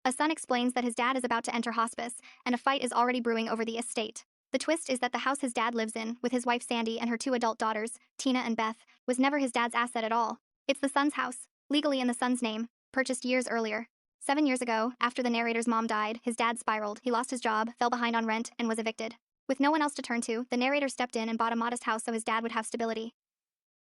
A son explains that his dad is about to enter hospice, and a fight is already brewing over the estate. The twist is that the house his dad lives in, with his wife Sandy and her two adult daughters, Tina and Beth, was never his dad's asset at all. It's the son's house, legally in the son's name, purchased years earlier. 7 years ago, after the narrator's mom died, his dad spiraled, he lost his job, fell behind on rent, and was evicted. With no one else to turn to, the narrator stepped in and bought a modest house so his dad would have stability.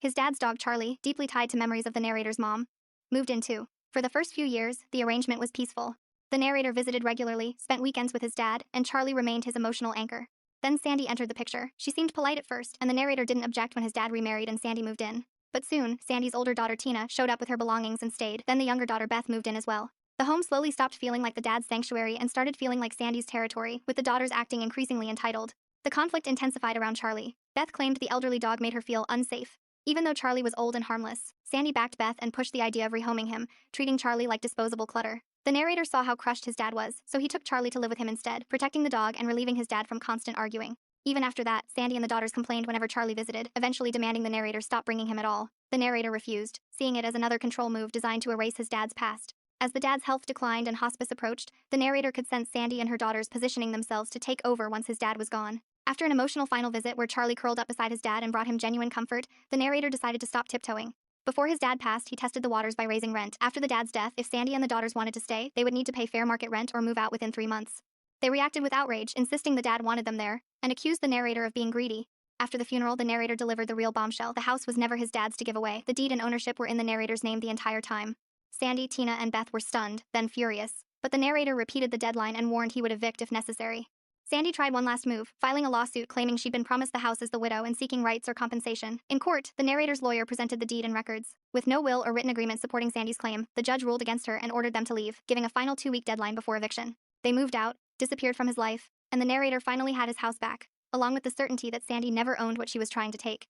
His dad's dog Charlie, deeply tied to memories of the narrator's mom, moved in too. For the first few years, the arrangement was peaceful. The narrator visited regularly, spent weekends with his dad, and Charlie remained his emotional anchor. Then Sandy entered the picture. She seemed polite at first, and the narrator didn't object when his dad remarried and Sandy moved in. But soon, Sandy's older daughter Tina showed up with her belongings and stayed. Then the younger daughter Beth moved in as well. The home slowly stopped feeling like the dad's sanctuary and started feeling like Sandy's territory, with the daughters acting increasingly entitled. The conflict intensified around Charlie. Beth claimed the elderly dog made her feel unsafe. Even though Charlie was old and harmless, Sandy backed Beth and pushed the idea of rehoming him, treating Charlie like disposable clutter. The narrator saw how crushed his dad was, so he took Charlie to live with him instead, protecting the dog and relieving his dad from constant arguing. Even after that, Sandy and the daughters complained whenever Charlie visited, eventually demanding the narrator stop bringing him at all. The narrator refused, seeing it as another control move designed to erase his dad's past. As the dad's health declined and hospice approached, the narrator could sense Sandy and her daughters positioning themselves to take over once his dad was gone. After an emotional final visit where Charlie curled up beside his dad and brought him genuine comfort, the narrator decided to stop tiptoeing. Before his dad passed, he tested the waters by raising rent. After the dad's death, if Sandy and the daughters wanted to stay, they would need to pay fair market rent or move out within 3 months. They reacted with outrage, insisting the dad wanted them there, and accused the narrator of being greedy. After the funeral, the narrator delivered the real bombshell. The house was never his dad's to give away. The deed and ownership were in the narrator's name the entire time. Sandy, Tina, and Beth were stunned, then furious. But the narrator repeated the deadline and warned he would evict if necessary. Sandy tried one last move, filing a lawsuit claiming she'd been promised the house as the widow and seeking rights or compensation. In court, the narrator's lawyer presented the deed and records. With no will or written agreement supporting Sandy's claim, the judge ruled against her and ordered them to leave, giving a final 2-week deadline before eviction. They moved out, disappeared from his life, and the narrator finally had his house back, along with the certainty that Sandy never owned what she was trying to take.